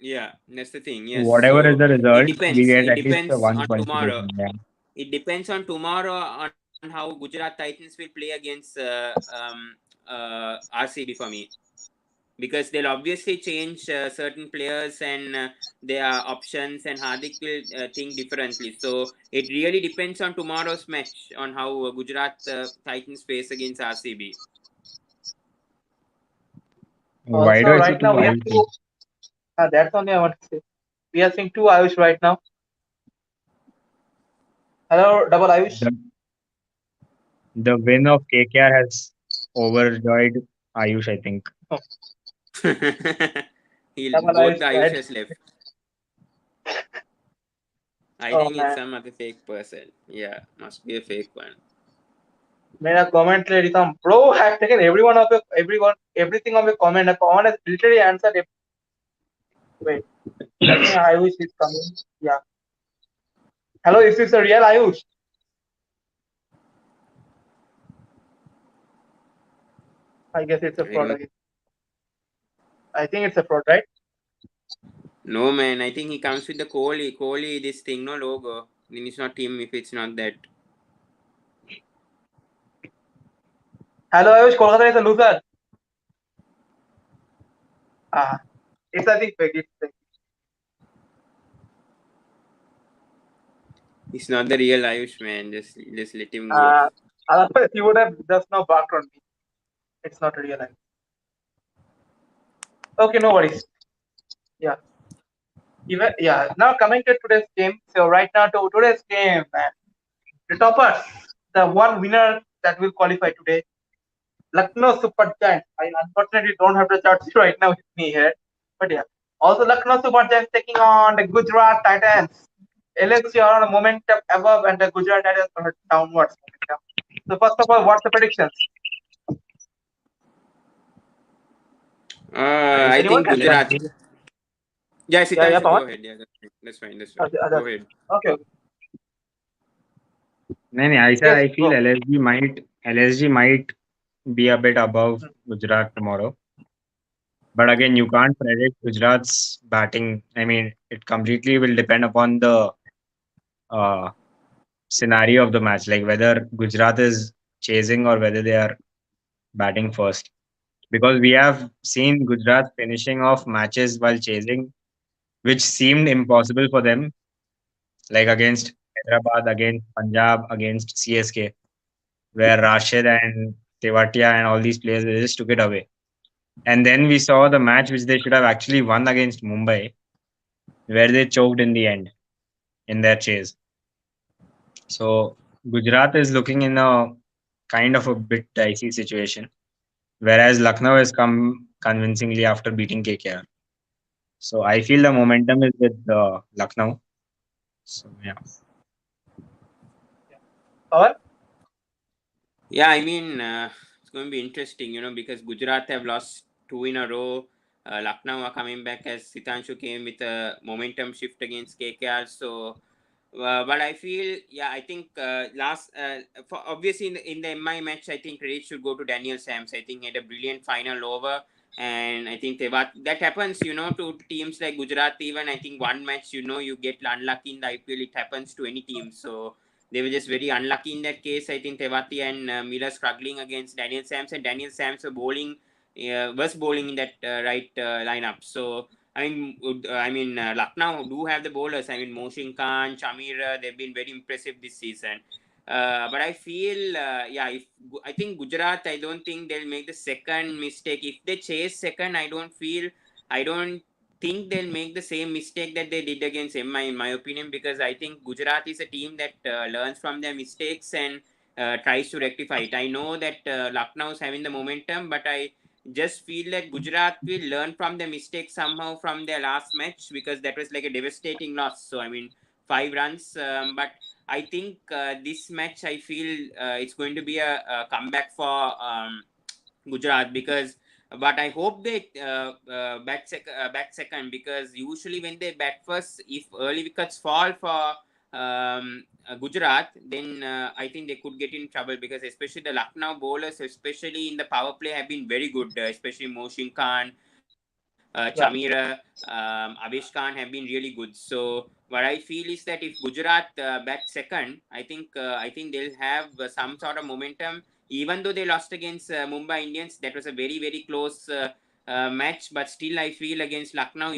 yeah, that's the thing. Yes. Whatever is So the it result, we depends. get It at least the depends one on tomorrow. qualification. Yeah. It depends on tomorrow on how Gujarat Titans will play against RCB for me, because they'll obviously change certain players and their options, and Hardik will think differently. So it really depends on tomorrow's match on how Gujarat Titans face against RCB. Why do Also, I see right two now we have IUC? two. That's only I want to say. We are seeing two Ayush right now. Hello, double Ayush. The, the win of KKR has overjoyed Ayush, I think. Oh, He'll double both Ayush the said, Ayushas left. I "Oh think it's man, some other fake person. Yeah, must be a fake one. मेरा comment ले रही bro. I have taken everything of your comment. Pawan has literally answered it. Wait, let me. Ayush is coming. Yeah. Hello, is this a real Ayush? I guess it's a I fraud don't. again. I think it's a fraud, right? No man, I think he comes with the Kohli this thing, no logo. Then it's not him if it's not that. Hello, Ayush. Kolkata is a loser. Ah, it's I think fake. It's fake. It's not the real Ayush man. Just let him go. Uh, Otherwise he would have just now barked on me. It's not real. Okay, no worries. Yeah. Yeah. Now coming to today's game. So right now to today's game, man, the toppers, the one winner that will qualify today, Lucknow Super Giants. I unfortunately don't have the charts right now with me here, but yeah. Also, Lucknow Super Giants taking on the Gujarat Titans. LSG are on a momentum above, and the Gujarat Titans on a downwards momentum. So first of all, what's the predictions? I I Anyone think can feel say. Gujarat. LSG. Yeah, Yeah, Sitanshu, Pawan. go ahead. Yeah, that's fine. That's fine. Okay, Go ahead. okay, okay. No, no, I said Yes, I feel go. LSG might be a bit above Hmm. Gujarat tomorrow. But again, you can't predict Gujarat's batting. I mean, it completely will depend upon the uh, scenario of the match, like whether Gujarat is chasing or whether they are batting first. Because we have seen Gujarat finishing off matches while chasing, which seemed impossible for them, like against Hyderabad, against Punjab, against CSK, where Rashid and Tewatia and all these players they just took it away. And then we saw the match which they should have actually won against Mumbai, where they choked in the end in their chase. So Gujarat is looking in a kind of a bit dicey situation, whereas Lucknow has come convincingly after beating KKR. So I feel the momentum is with Lucknow. So yeah, Pawan. Yeah, I mean, it's going to be interesting, because Gujarat have lost two in a row. Lucknow are coming back as Sitanshu came with a momentum shift against KKR. So, but I feel, yeah, I think last, for obviously in the MI match, I think credit should go to Daniel Sams. I think he had a brilliant final over. And I think that happens, to teams like Gujarat. Even I think one match, you get unlucky in the IPL. It happens to any team. So they were just very unlucky in that case. I think Tewati and Miller struggling against Daniel Sams, and Daniel Sams was bowling in that right lineup. So Lucknow do have the bowlers. I mean, Moshin Khan, Chamira, they've been very impressive this season. But I feel, if I think Gujarat, I don't think they'll make the second mistake. If they chase second, I don't think they'll make the same mistake that they did against MI, in my opinion, because I think Gujarat is a team that learns from their mistakes and tries to rectify it. I know that Lucknow is having the momentum, but I just feel that Gujarat will learn from the mistakes somehow from their last match, because that was like a devastating loss. So, I mean, 5 runs. But I think this match, I feel it's going to be a comeback for Gujarat, because but I hope they bat second, because usually when they bat first, if early wickets fall for Gujarat, then I think they could get in trouble, because especially the Lucknow bowlers, especially in the power play, have been very good, especially Moshin Khan, Chamira, Yeah. Abish Khan have been really good. So what I feel is that if Gujarat bat second, I think they'll have some sort of momentum. Even though they lost against Mumbai Indians, that was a very very close match. But still, I feel against Lucknow,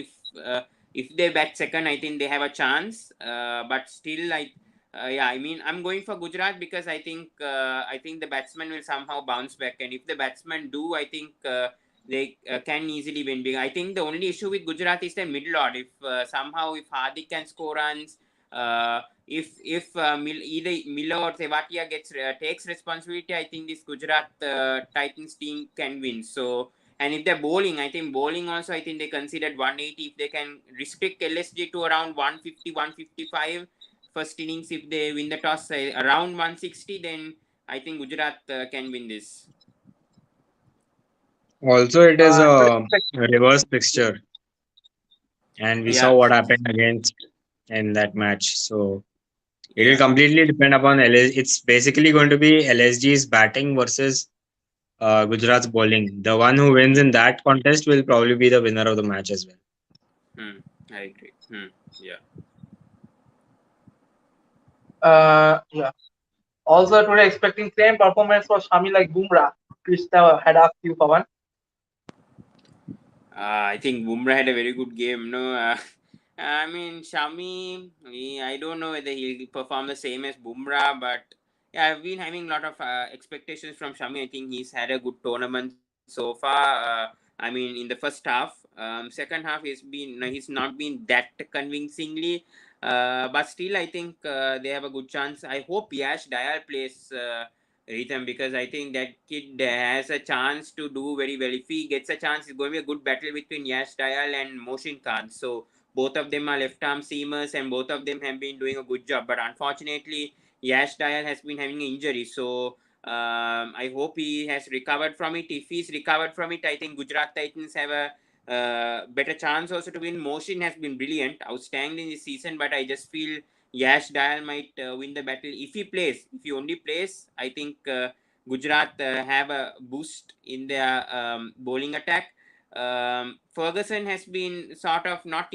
if they bat second, I think they have a chance. But still, yeah, I mean, I'm going for Gujarat, because I think the batsmen will somehow bounce back, and if the batsmen do, I think they can easily win big. I think the only issue with Gujarat is their middle order. If somehow if Hardik can score runs, if either Miller or Tewatia takes responsibility, I think this Gujarat Titans team can win. So, and if they're bowling, I think bowling also, I think they considered 180. If they can restrict LSG to around 150, 155 first innings, if they win the toss around 160, then I think Gujarat can win this. also it is To a expect. reverse fixture, and we saw Yeah. what happened against in that match. So it will Yeah. completely depend upon LS. It's basically going to be LSG's batting versus Gujarat's bowling. The one who wins in that contest will probably be the winner of the match as well. Hmm. I agree. Yeah. Yeah. Also today expecting same performance for Shami like Bumrah. Krishna had asked you, Pawan. I think Bumrah had a very good game. No, I mean Shami. I don't know whether he'll perform the same as Bumrah, but yeah, I've been having a lot of expectations from Shami. I think he's had a good tournament so far. I mean, in the first half, second half he's not been that convincingly. But still, I think they have a good chance. I hope Yash Dayal plays. Rhythm, because I think that kid has a chance to do very well. If he gets a chance, it's going to be a good battle between Yash Dayal and Moshin Khan. So both of them are left arm seamers and both of them have been doing a good job. But unfortunately, Yash Dayal has been having an injury. So I hope he has recovered from it. If he's recovered from it, I think Gujarat Titans have a better chance also to win. Moshin has been brilliant, outstanding this season, but I just feel Yash Dayal might win the battle if he plays. If he only plays, I think Gujarat have a boost in their bowling attack. Ferguson has been sort of not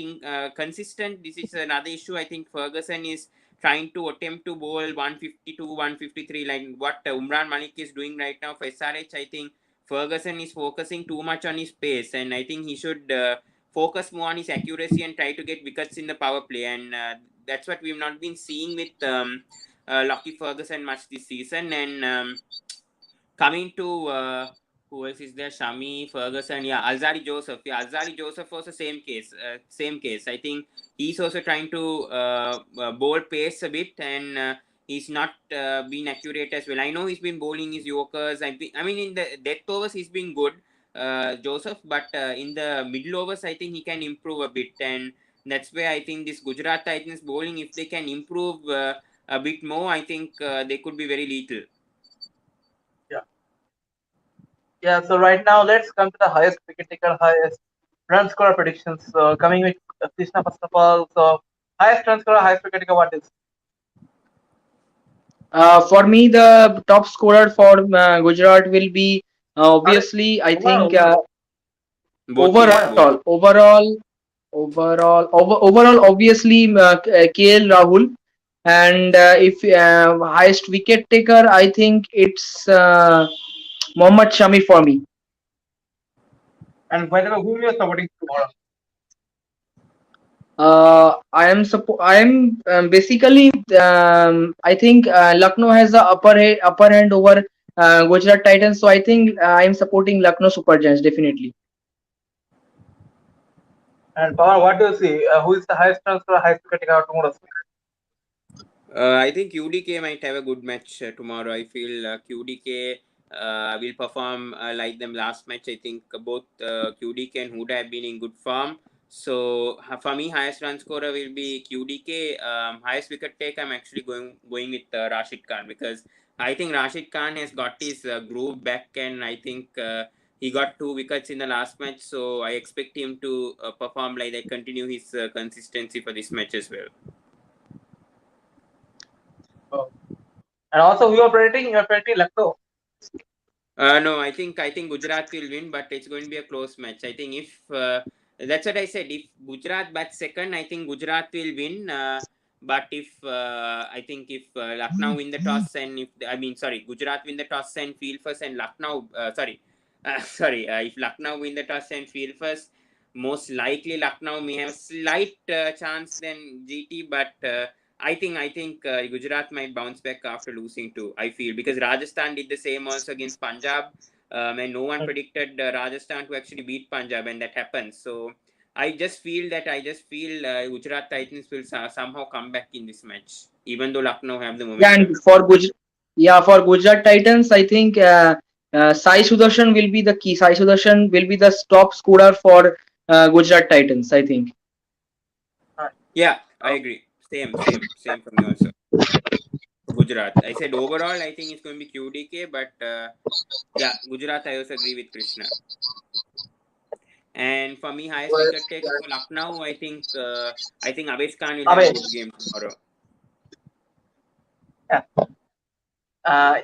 consistent. This is another issue. I think Ferguson is trying to attempt to bowl 152, 153, like what Umran Malik is doing right now for SRH. I think Ferguson is focusing too much on his pace, and I think he should focus more on his accuracy and try to get wickets in the power play. And that's what we've not been seeing with Lockie Ferguson much this season. And coming to who else is there? Shami, Ferguson, yeah, Alzari Joseph. Yeah, Alzari Joseph was the same case. Same case. I think he's also trying to bowl pace a bit, and he's not been accurate as well. I know he's been bowling his Yorkers. I mean, in the death overs, he's been good, Joseph, but in the middle overs, I think he can improve a bit, and that's where I think this Gujarat Titans bowling, if they can improve a bit more, I think they could be very lethal. Yeah. Yeah. So right now, let's come to the highest wicket taker, highest run scorer predictions. So coming with Krishna first of all. So highest run scorer, highest wicket taker. What is? For me, the top scorer for Gujarat will be Not obviously, I overall. think Overall. Both players, both. overall, obviously, KL Rahul. And if highest wicket taker, I think it's Mohammad Shami for me. And by the way, whom you are supporting tomorrow? I am basically I think Lucknow has the upper hand over Gujarat Titans, so I think I am supporting Lucknow Super Giants definitely. And Pawan, what do you see? Who is the highest run scorer, highest wicket taker tomorrow? I think QDK might have a good match tomorrow. I feel QDK will perform like them last match. I think both QDK and Huda have been in good form. So for me, highest run scorer will be QDK. Highest wicket take, I'm actually going with Rashid Khan, because I think Rashid Khan has got his groove back, and I think he got 2 wickets in the last match. So I expect him to perform like that, continue his consistency for this match as well. Oh. And also, who you are predicting? You are predicting Lucknow. No, I think Gujarat will win, but it's going to be a close match. I think if that's what I said. If Gujarat bats second, I think Gujarat will win. But if I think if Lucknow win the toss, and if I mean sorry, Gujarat win the toss and field first, and Lucknow sorry, if Lucknow win the toss and field first, most likely Lucknow may have a slight chance than GT, but I think Gujarat might bounce back after losing too. I feel, because Rajasthan did the same also against Punjab, and no one predicted Rajasthan to actually beat Punjab, and that happened. So I just feel Gujarat Titans will somehow come back in this match, even though Lucknow have the Yeah, and momentum. for Gujarat Titans, I think Sai Sudarshan will be the key. Sai Sudarshan will be the top scorer for Gujarat Titans, I think. Right. Yeah, I Oh. agree. Same for me also. For Gujarat, I said overall, I think it's going to be QDK, but yeah, Gujarat, I also agree with Krishna. And for me, highest wicket taker for Lucknow, I think Avesh Khan will have a Away. good game tomorrow. Yeah.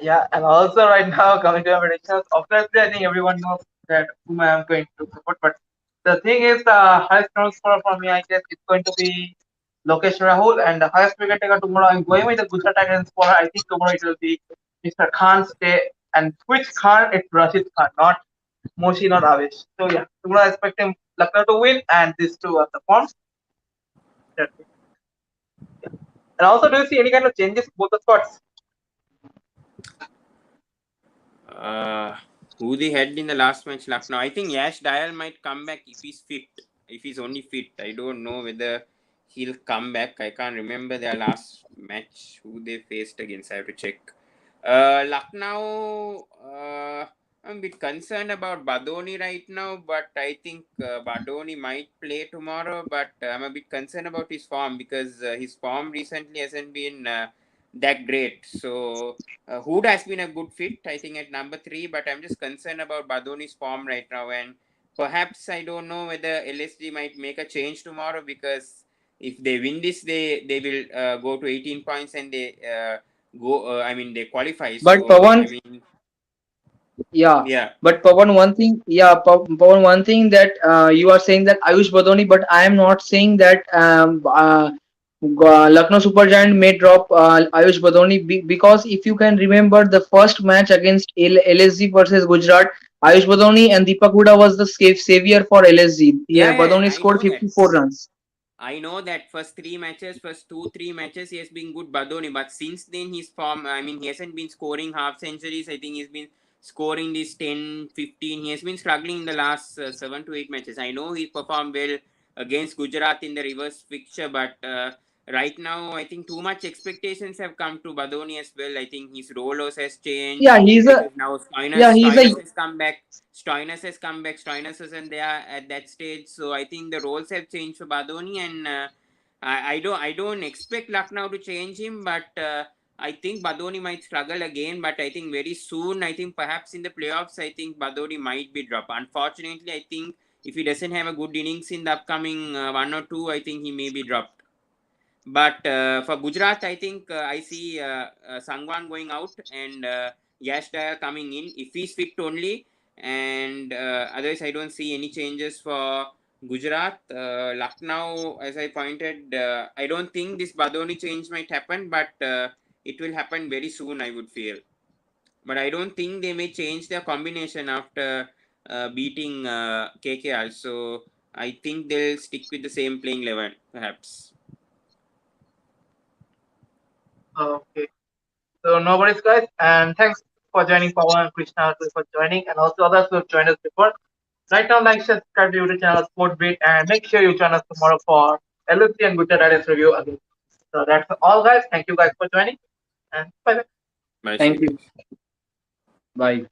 Yeah. And also, right now, coming to our predictions, obviously, I think everyone knows that whom I am going to support. But The thing is, the highest run scorer for me, I guess, it's going to be Lokesh Rahul, and the highest wicket taker tomorrow, I'm going with the Gujarat Titans scorer. I think tomorrow it will be Mr. Khan's day. And which Khan? It's Rashid Khan, not Moshi, not Avesh. So yeah, tomorrow I expect him Lucknow to win, and these two are the forms. That's it. And also, do you see any kind of changes both the spots? Uh, who they had in the last match, Lucknow? I think Yash Dayal might come back if he's fit. If he's only fit, I don't know whether he'll come back. I can't remember their last match who they faced against. I have to check. Lucknow. I'm a bit concerned about Badoni right now, but I think Badoni might play tomorrow. But I'm a bit concerned about his form because his form recently hasn't been that great. So Hood has been a good fit, I think, at number 3, but I'm just concerned about Badoni's form right now. And perhaps I don't know whether LSG might make a change tomorrow because if they win this, they will go to 18 points and they I mean, they qualify. But So, I Pawan, mean, yeah, yeah. but Pawan, one thing, yeah, Pawan, one thing that you are saying that Ayush Badoni, but I am not saying that Lucknow Super Giant may drop Ayush Badoni because if you can remember the first match against LSG versus Gujarat, Ayush Badoni and Deepak Huda was the savior for LSG. Yeah, Yeah, Badoni I scored know that. 54 runs. I know that first 2, 3 matches, he has been good Badoni, but since then his form, I mean, he hasn't been scoring half centuries. I think he's been scoring this 10, 15. He has been struggling in the last 7 to 8 matches. I know he performed well against Gujarat in the reverse fixture, but right now, I think too much expectations have come to Badoni as well. I think his roles has changed Yeah, he's a because now yeah he's a Stoinis has come back. Stoinis isn't there at that stage. So I think the roles have changed for Badoni, and I don't expect Lucknow to change him, but I think Badoni might struggle again. But I think very soon, I think perhaps in the playoffs, I think Badoni might be dropped. Unfortunately, I think if he doesn't have a good innings in the upcoming 1 or 2, I think he may be dropped. But for Gujarat, I think I see Sangwan going out and Yash Dayal coming in if he's fit only. And otherwise, I don't see any changes for Gujarat. Lucknow, as I pointed, I don't think this Badoni change might happen, but it will happen very soon, I would feel. But I don't think they may change their combination after beating KKR. So I think they'll stick with the same playing 11, perhaps. Okay. So no worries, guys, and thanks for joining Pawan and Krishna for joining, and also others who have joined us before. Right now, like, share, subscribe to YouTube channel Sport Beat, and make sure you join us tomorrow for LFC and Gujarat Titans review again. So that's all, guys. Thank you guys for joining, and bye. Bye, thank Sri. you. Bye.